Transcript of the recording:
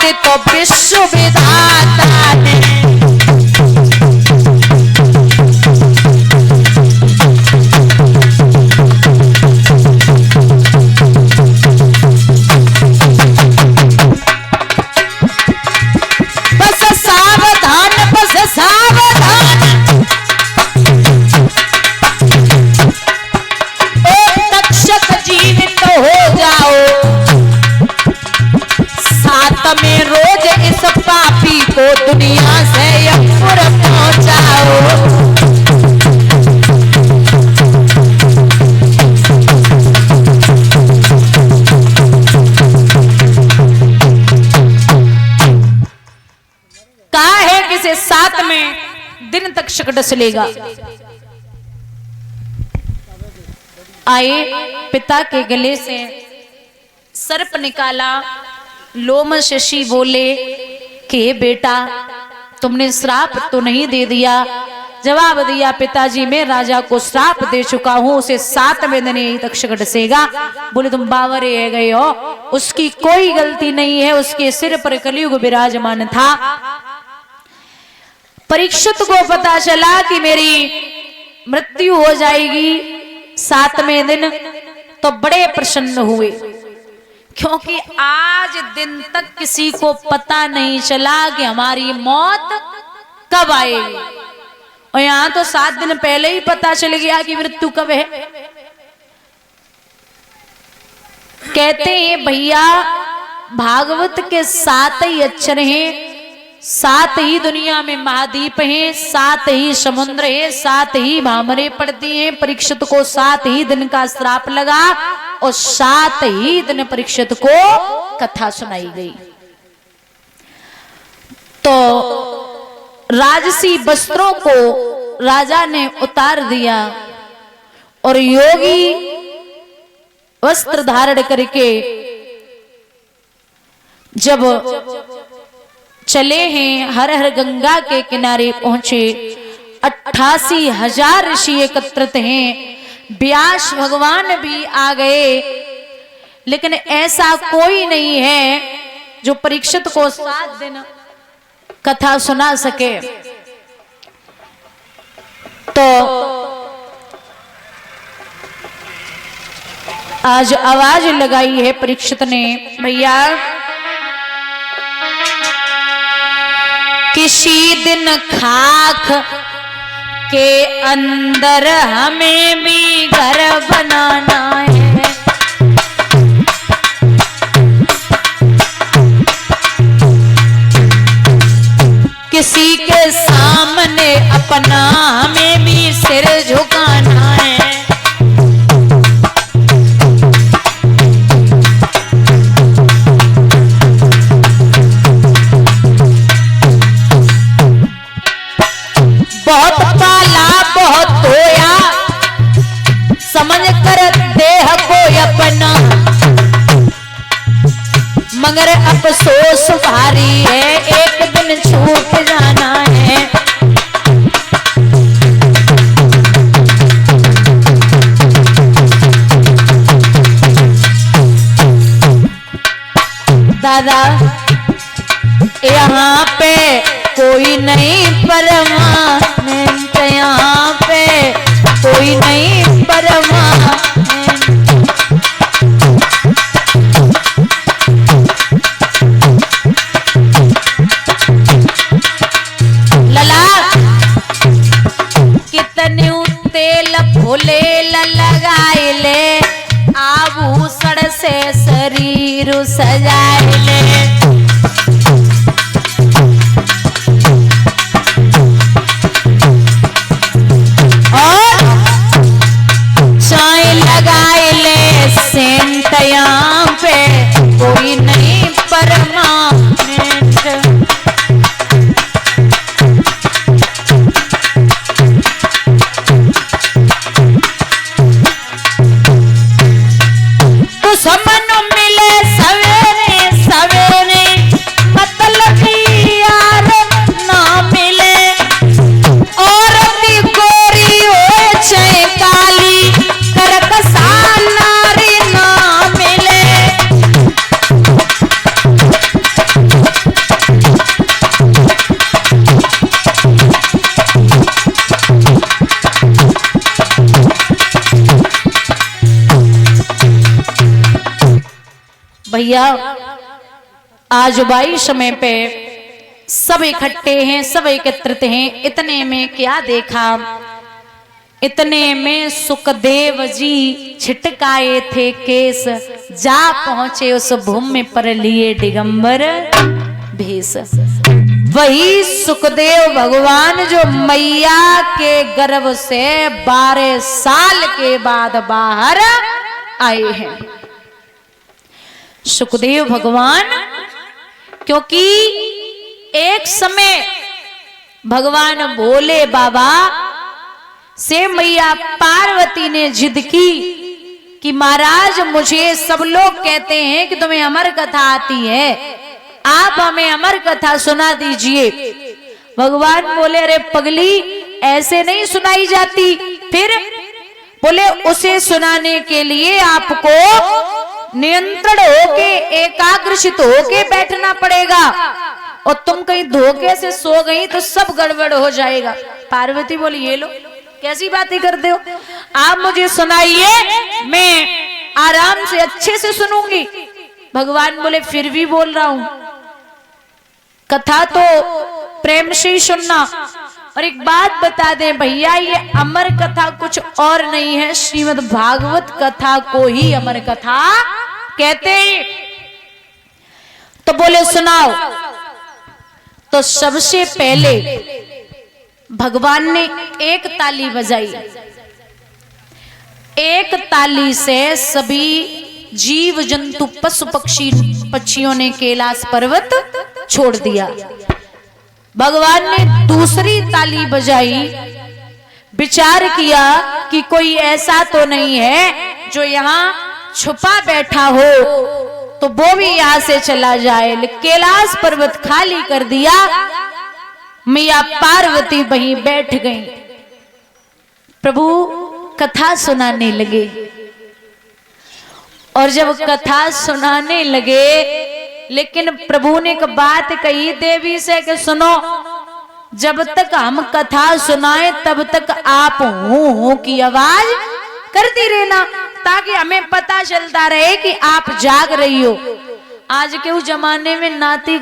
मौत तो विश्व विधाता ने बस सावधान, बस सावधान, एक तक्षक जीवित हो जाओ, साथ में रोज इस पापी को दुनिया से यमपुर पहुंचाओ। कहा है कि इसे 7 में दिन तक शकट लेगा। आए पिता के गले से सर्प निकाला, लोम शशि बोले कि बेटा तुमने श्राप तो नहीं दे दिया? जवाब दिया, पिताजी मैं राजा को श्राप दे चुका हूं, उसे 7वें दिन यही तक्षक डसेगा। बोले तुम बावरे रह गए हो, उसकी कोई गलती नहीं है, उसके सिर पर कलयुग विराजमान था। परीक्षित को पता चला कि मेरी मृत्यु हो जाएगी 7वें दिन, तो बड़े प्रसन्न हुए, क्योंकि आज दिन तक किसी को पता नहीं चला कि हमारी मौत कब आएगी, और यहां तो 7 दिन पहले ही पता चल गया कि मृत्यु कब है। कहते हैं भैया भागवत के 7 ही अक्षर हैं, 7 ही दुनिया में महाद्वीप हैं, 7 ही समुद्र हैं, 7 ही भामरे पड़ती हैं। परीक्षित को 7 ही दिन का श्राप लगा और 7 ही दिन परीक्षित को कथा सुनाई गई। तो राजसी वस्त्रों को राजा ने उतार दिया और योगी वस्त्र धारण करके जब चले हैं, हर हर गंगा के किनारे पहुंचे। 88,000 ऋषि एकत्रित हैं, व्यास भगवान भी आ गए, लेकिन ऐसा कोई नहीं है जो परीक्षित को 7 दिन कथा सुना सके। तो आज आवाज लगाई है परीक्षित ने, भैया किसी दिन खाक के अंदर हमें भी घर बनाना है, किसी के सामने अपना हमें भी सिर झुकाना है। बहुत पाला बहुत धोया, समझ कर देह को अपना, मगर अफसोस भारी है, एक दिन छूट जाना है। दादा यहाँ पे कोई नहीं परमानेंट, यहाँ पे कोई नहीं परमानेंट। लला कितने तेल फूले लगाए ले, आभूषण से शरीर सजाए ले। यहाँ पे कोई नहीं परमानेंट। तो समन मिले सवेरे भैया आज बाई समय पे सब इकट्ठे हैं, सब एकत्रित हैं। इतने में क्या देखा, इतने में सुखदेव जी छिटकाए थे केस, जा पहुंचे उस भूमि पर लिए दिगंबर भेष। वही सुखदेव भगवान जो मैया के गर्भ से 12 साल के बाद बाहर आए हैं। सुखदेव भगवान, क्योंकि एक समय भगवान भोले बाबा से मैया पार्वती ने जिद की कि महाराज मुझे सब लोग कहते हैं कि तुम्हें अमर कथा आती है, आप हमें अमर कथा सुना दीजिए। भगवान बोले अरे पगली, ऐसे नहीं सुनाई जाती। फिर बोले उसे सुनाने के लिए आपको नियंत्रण होके, एकाग्रचित होके बैठना पड़ेगा, और तुम कहीं धोखे से सो गई तो सब गड़बड़ हो जाएगा। पार्वती बोली ये लो, कैसी बातें करते हो, आप मुझे सुनाइए, मैं आराम से अच्छे से सुनूंगी। भगवान बोले फिर भी बोल रहा हूं, कथा तो प्रेम से ही सुनना। और एक बात बता दें भैया, ये अमर कथा कुछ और नहीं है, श्रीमद् भागवत कथा को ही अमर कथा कहते हैं। तो बोले सुनाओ। तो सबसे पहले भगवान ने एक ताली बजाई, एक ताली से सभी जीव जंतु पशु पक्षियों ने कैलाश पर्वत छोड़ दिया। भगवान ने दूसरी ताली बजाई, विचार किया कि कोई ऐसा तो नहीं है जो यहाँ छुपा बैठा हो, तो वो भी यहां से चला जाए। कैलाश पर्वत खाली कर दिया, मैया पार्वती वहीं बैठ गईं। प्रभु कथा सुनाने लगे, और जब कथा सुनाने लगे, लेकिन प्रभु ने एक बात कही देवी से कि सुनो, जब तक हम कथा सुनाए तब तक आप हूं की आवाज करती रहना, ताकि हमें पता चलता रहे कि आप जाग रही हो। आज के उस जमाने में नाती